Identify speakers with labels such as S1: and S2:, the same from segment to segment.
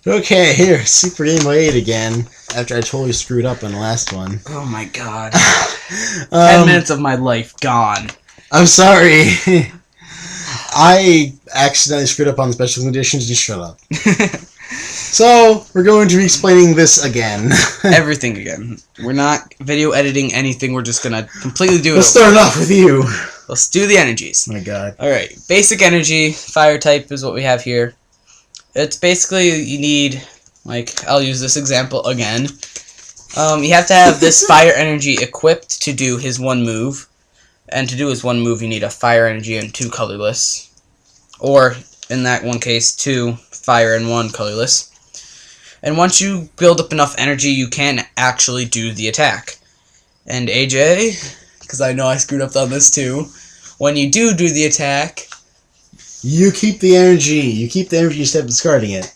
S1: Okay, here, Super Game Boy 8 again, after I totally screwed up on the last one.
S2: Oh my god. 10 minutes of my life gone.
S1: I'm sorry. I accidentally screwed up on the special conditions, just shut up. So, we're going to be explaining this again.
S2: Everything again. We're not video editing anything, we're just gonna completely do it.
S1: Let's start off with you.
S2: Let's do the energies.
S1: Oh my god.
S2: Alright, basic energy, fire type is what we have here. It's basically, you need, like, I'll use this example again. You have to have this fire energy equipped to do his one move. And to do his one move, you need a fire energy and 2 colorless. Or, in that one case, 2 fire and 1 colorless. And once you build up enough energy, you can actually do the attack. And AJ, because I know I screwed up on this too, when you do the attack,
S1: you keep the energy. You keep the energy instead of discarding it.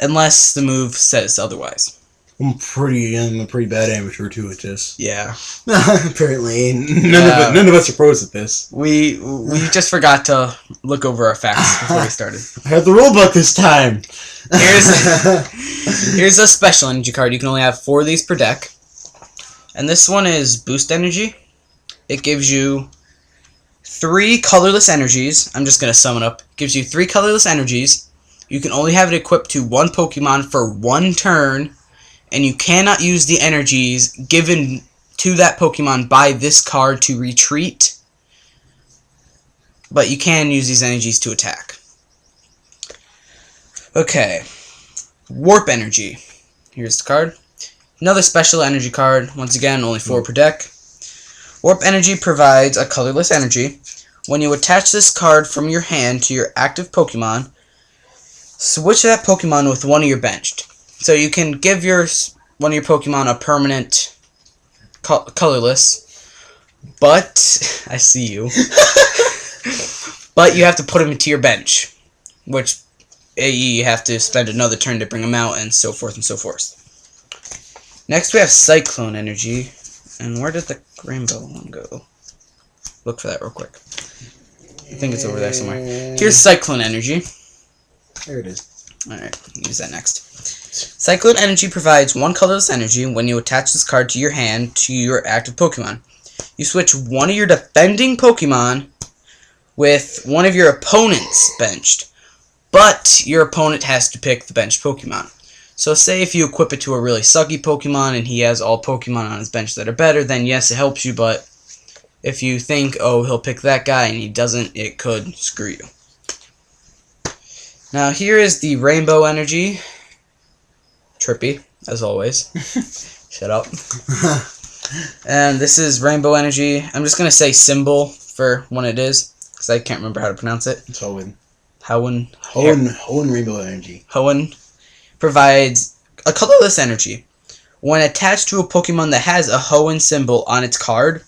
S2: Unless the move says otherwise.
S1: I'm a pretty bad amateur too at this.
S2: Yeah.
S1: Apparently, none of us are pros at this.
S2: We just forgot to look over our facts before we started.
S1: I have the rulebook this time.
S2: Here's a special energy card. You can only have 4 of these per deck. And this one is Boost Energy. It gives you 3 colorless energies. I'm just going to sum it up. It gives you 3 colorless energies. You can only have it equipped to 1 Pokemon for 1 turn. And you cannot use the energies given to that Pokemon by this card to retreat. But you can use these energies to attack. Okay. Warp Energy. Here's the card. Another special energy card. Once again, only 4 per deck. Warp Energy provides a colorless energy. When you attach this card from your hand to your active Pokemon, switch that Pokemon with one of your benched. So you can give one of your Pokemon a permanent colorless, but I see you. But you have to put him into your bench, which you have to spend another turn to bring him out, and so forth and so forth. Next we have Cyclone Energy, and where did the rainbow one go? Look for that real quick. I think it's over there somewhere. Here's Cyclone Energy.
S1: There it is.
S2: Alright, use that next. Cyclone Energy provides 1 colorless energy when you attach this card to your hand to your active Pokemon. You switch one of your defending Pokemon with one of your opponent's benched, but your opponent has to pick the benched Pokemon. So say if you equip it to a really sucky Pokemon and he has all Pokemon on his bench that are better, then yes, it helps you, but if you think, oh, he'll pick that guy and he doesn't, it could screw you. Now here is the Rainbow Energy. Trippy, as always. Shut up. And this is Rainbow Energy. I'm just going to say symbol for when it is, because I can't remember how to pronounce it.
S1: It's Hoenn.
S2: Hoenn
S1: Rainbow Energy.
S2: Hoenn provides a colorless energy. When attached to a Pokemon that has a Hoenn symbol on its card,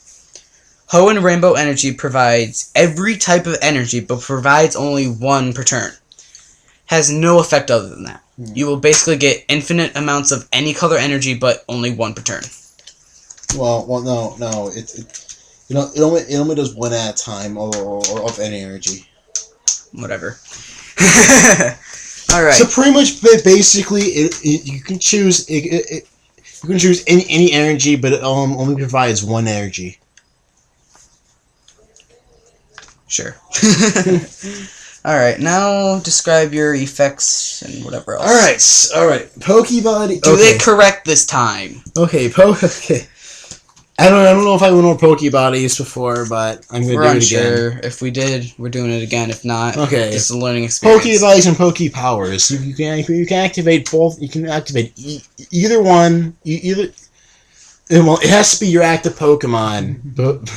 S2: Hoenn Rainbow Energy provides every type of energy, but provides only 1 per turn. Has no effect other than that. You will basically get infinite amounts of any color energy, but only 1 per turn.
S1: Well, no. It only does 1 at a time, or of any energy.
S2: Whatever. All right.
S1: So pretty much, basically, you can choose. You can choose any energy, but it only provides 1 energy.
S2: Sure. Alright, now describe your effects and whatever else.
S1: Alright. Pokebody.
S2: Do they correct this time?
S1: Okay, okay. I don't know if I went over Pokebodies before, but I'm gonna do it again.
S2: If we did, we're doing it again. If not,
S1: okay.
S2: It's a learning experience.
S1: Pokebodies and Pokepowers. You can activate both. You can activate either one. Well, it has to be your active Pokemon, but.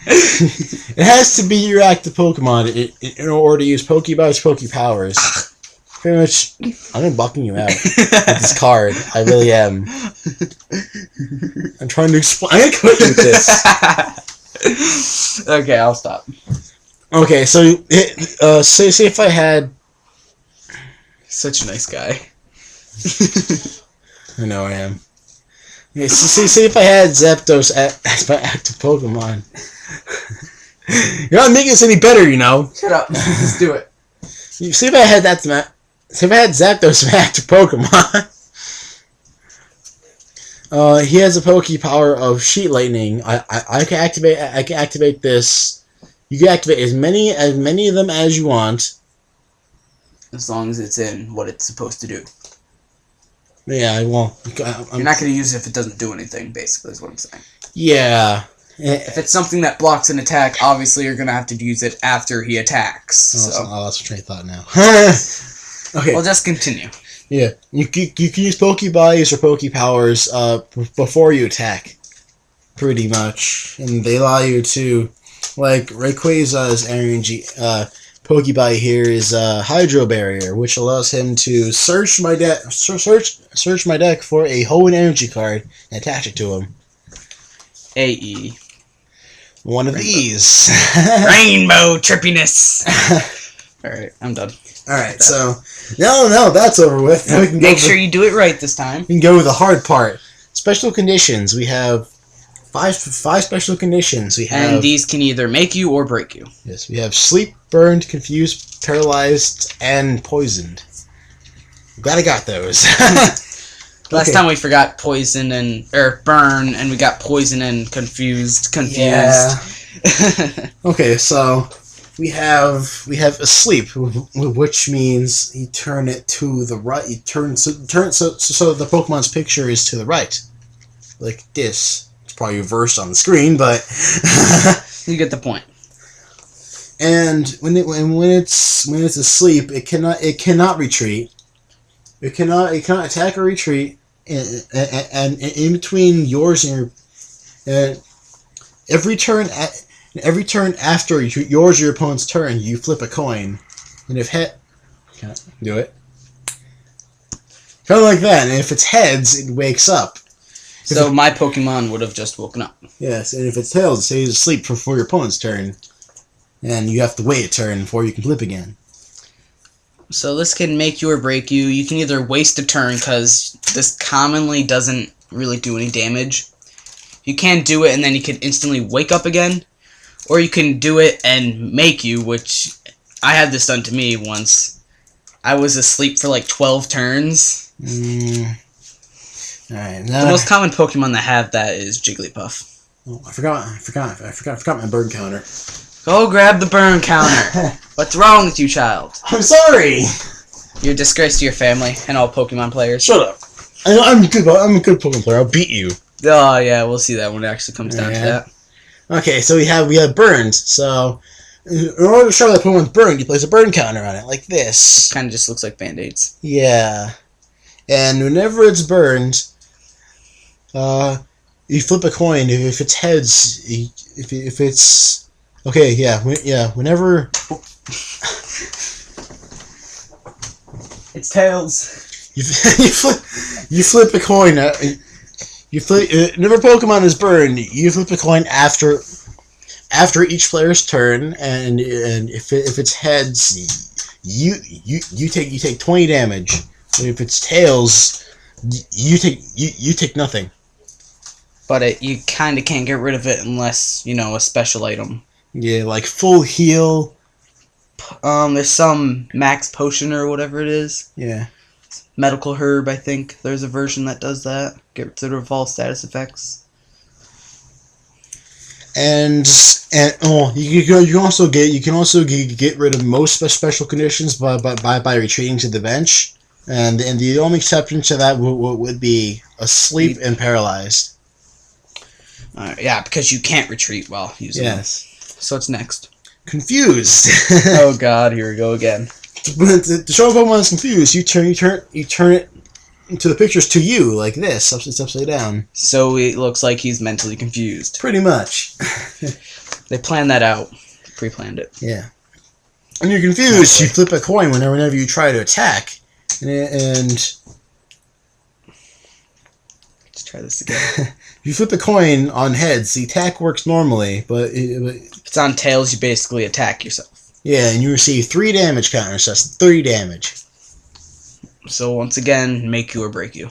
S1: It has to be your active Pokemon in order to use Pokeballs, Pokepowers. Pretty much, I'm bucking you out with this card. I really am. I'm trying to explain. I'm gonna quit with this.
S2: Okay, I'll stop.
S1: Okay, so say if I had.
S2: Such a nice guy.
S1: I know I am. Okay, so say if I had Zapdos as my active Pokemon. You're not making this any better, you know.
S2: Shut up. Just do it.
S1: You see if I had that So if I had Zapdos active Pokemon, he has a Pokepower of Sheet Lightning. I can activate this. You can activate as many of them as you want.
S2: As long as it's in what it's supposed to do.
S1: Yeah, I won't.
S2: You're not going to use it if it doesn't do anything, basically, is what I'm saying.
S1: Yeah.
S2: If it's something that blocks an attack, obviously you're going to have to use it after he attacks.
S1: Oh, that's a train of thought now. Okay.
S2: Well, just continue.
S1: Yeah. You can use Pokeballs or Pokepowers before you attack. Pretty much. And they allow you to... Like, Rayquaza's energy... Pokeball here is Hydro Barrier, which allows him to search my deck for a Hoenn energy card and attach it to him.
S2: AE.
S1: One of these.
S2: Rainbow trippiness. Alright, I'm done.
S1: Alright, so no, that's over with. Now we can
S2: Make sure you do it right this time.
S1: We can go with the hard part. Special conditions. We have five special conditions. We have,
S2: and these can either make you or break you.
S1: Yes, we have sleep, burned, confused, paralyzed, and poisoned. I'm glad I got those.
S2: Last time we forgot poison or burn, and we got poison and confused.
S1: Yeah. Okay, so we have asleep, which means you turn it to the right. You turn so the Pokemon's picture is to the right, like this. It's probably reversed on the screen, but
S2: you get the point.
S1: And when it's asleep, it cannot retreat. It cannot attack or retreat. And in between yours and your every turn after yours or your opponent's turn, you flip a coin, and if can't do it, kind of like that. And if it's heads, it wakes up.
S2: So my Pokemon would have just woken up.
S1: Yes, and if it's tails, it stays asleep for your opponent's turn, and you have to wait a turn before you can flip again.
S2: So this can make you or break you. You can either waste a turn, because this commonly doesn't really do any damage. You can do it, and then you can instantly wake up again. Or you can do it and make you, which I had this done to me once. I was asleep for like 12 turns.
S1: Alright,
S2: the most common Pokemon that have that is Jigglypuff.
S1: Oh, I forgot my burn counter.
S2: Go grab the burn counter. What's wrong with you, child?
S1: I'm sorry.
S2: You're a disgrace to your family and all Pokemon players.
S1: Shut up. I'm a good Pokemon player. I'll beat you.
S2: Oh yeah, we'll see that when it actually comes down to that.
S1: Okay, so we have burned. So in order to show that Pokemon's burned, you place a burn counter on it like this.
S2: Kind of just looks like Band-Aids.
S1: Yeah, and whenever it's burned, you flip a coin. If it's heads, if it's okay, whenever
S2: it's tails.
S1: You flip a coin. Whenever Pokemon is burned, you flip a coin after each player's turn, and if it's heads, you take 20 damage. And if it's tails, you take nothing.
S2: But you kind of can't get rid of it unless, a special item.
S1: Yeah, like full heal.
S2: There's some max potion or whatever it is.
S1: Yeah.
S2: Medical herb, I think. There's a version that does that. Get rid of all status effects.
S1: And you can also get rid of most special conditions by retreating to the bench. And the only exception to that would be asleep and paralyzed.
S2: Yeah, because you can't retreat while using them. So it's next.
S1: Confused.
S2: Oh God, here we go again.
S1: To show a Pokemon is confused, you turn it into the pictures to you like this. It's upside down.
S2: So it looks like he's mentally confused.
S1: Pretty much.
S2: They planned that out. Pre-planned it.
S1: Yeah. When you're confused, you flip a coin whenever you try to attack, and
S2: let's try this again.
S1: You flip a coin on heads, the attack works normally, but
S2: if it's on tails, you basically attack yourself.
S1: Yeah, and you receive 3 damage counters, so that's 3 damage.
S2: So once again, make you or break you.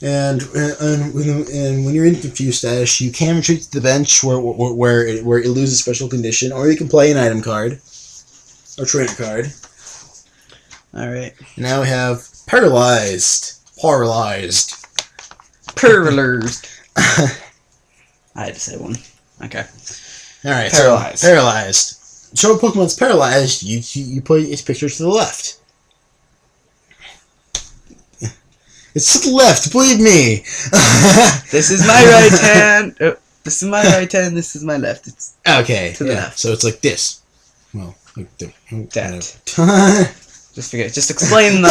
S1: And when you're in confused status, you can retreat to the bench where it loses a special condition, or you can play an item card or trainer card.
S2: Alright.
S1: Now we have paralyzed. Paralyzed.
S2: Paralyzed. I had to say one. Okay.
S1: Alright,
S2: Paralyzed.
S1: so paralyzed. Show a Pokemon's paralyzed, you put its picture to the left. It's to the left, believe me!
S2: This is my right hand. This is my right hand, this is my left. It's
S1: okay,
S2: to the left.
S1: So it's like this. Well, like
S2: that. Just forget it. Just explain the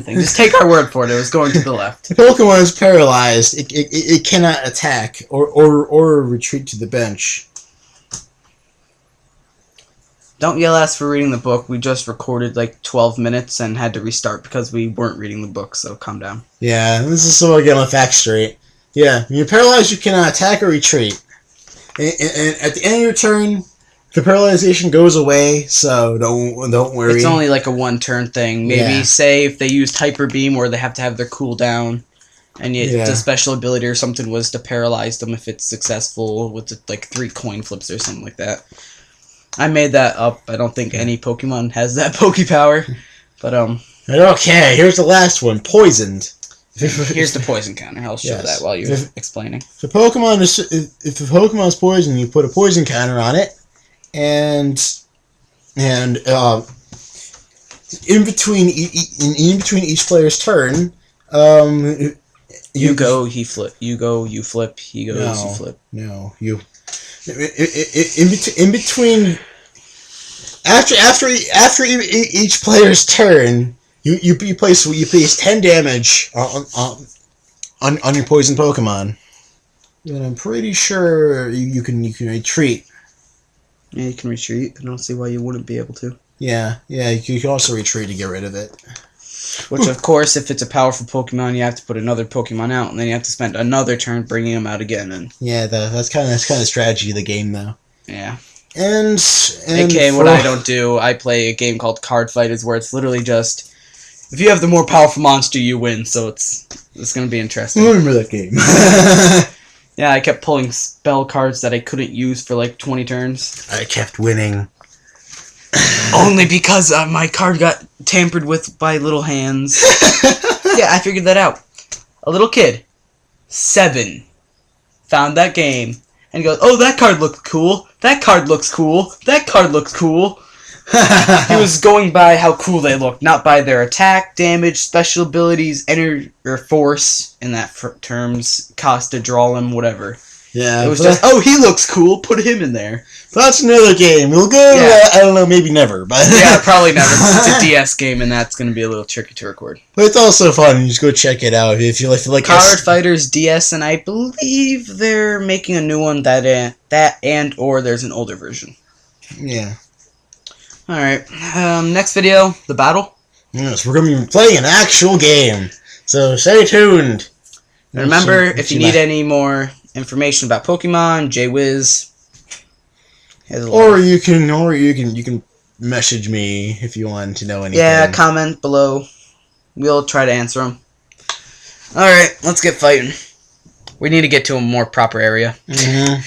S2: thing. Just take our word for it. It was going to the left.
S1: The Pokemon is paralyzed. It cannot attack or retreat to the bench.
S2: Don't yell at us for reading the book. We just recorded like 12 minutes and had to restart because we weren't reading the book, so calm down.
S1: Yeah, this is so I get my facts straight. Yeah, when you're paralyzed, you cannot attack or retreat. And at the end of your turn, the paralyzation goes away, so don't worry.
S2: It's only like a one-turn thing. Maybe say if they used Hyper Beam or they have to have their cooldown, and the special ability or something was to paralyze them if it's successful with like 3 coin flips or something like that. I made that up. I don't think any Pokemon has that Pokepower, but
S1: Okay, here's the last one. Poisoned.
S2: Here's the poison counter. I'll show that while you're explaining.
S1: If the Pokemon is poisoned, you put a poison counter on it, and in between each player's turn,
S2: you go, he flip. You go, you flip. He goes, you flip.
S1: No, you. In between, after each player's turn, you place 10 damage on your poison Pokemon. And I'm pretty sure you can retreat.
S2: Yeah, you can retreat. I don't see why you wouldn't be able to.
S1: Yeah, you can also retreat to get rid of it.
S2: Which, of course, if it's a powerful Pokemon, you have to put another Pokemon out, and then you have to spend another turn bringing them out again. And
S1: yeah, that's kind of strategy of the game, though.
S2: Yeah.
S1: And
S2: AKA what I don't do, I play a game called Card Fighters, where it's literally just, if you have the more powerful monster, you win. So it's going to be interesting.
S1: I remember that game.
S2: Yeah, I kept pulling spell cards that I couldn't use for like 20 turns.
S1: I kept winning.
S2: Only because my card got tampered with by little hands. Yeah, I figured that out. A little kid, 7, found that game and goes, "Oh, that card looks cool. That card looks cool. That card looks cool." He was going by how cool they looked, not by their attack, damage, special abilities, energy or force in that terms, cost to draw him, whatever.
S1: Yeah,
S2: it was just, oh, he looks cool, put him in there.
S1: That's another game. We'll go, I don't know, maybe never. But
S2: yeah, probably never. It's a DS game, and that's going to be a little tricky to record.
S1: But it's also fun. You just go check it out if you like.
S2: Card Fighters DS, and I believe they're making a new one or there's an older version.
S1: Yeah.
S2: All right. Next video, the battle.
S1: Yes, we're going to be playing an actual game. So stay tuned.
S2: And remember, if you need any more information about Pokemon, JWiz.
S1: Or you can message me if you want to know anything.
S2: Yeah, comment below. We'll try to answer them. All right, let's get fighting. We need to get to a more proper area.
S1: Mm-hmm.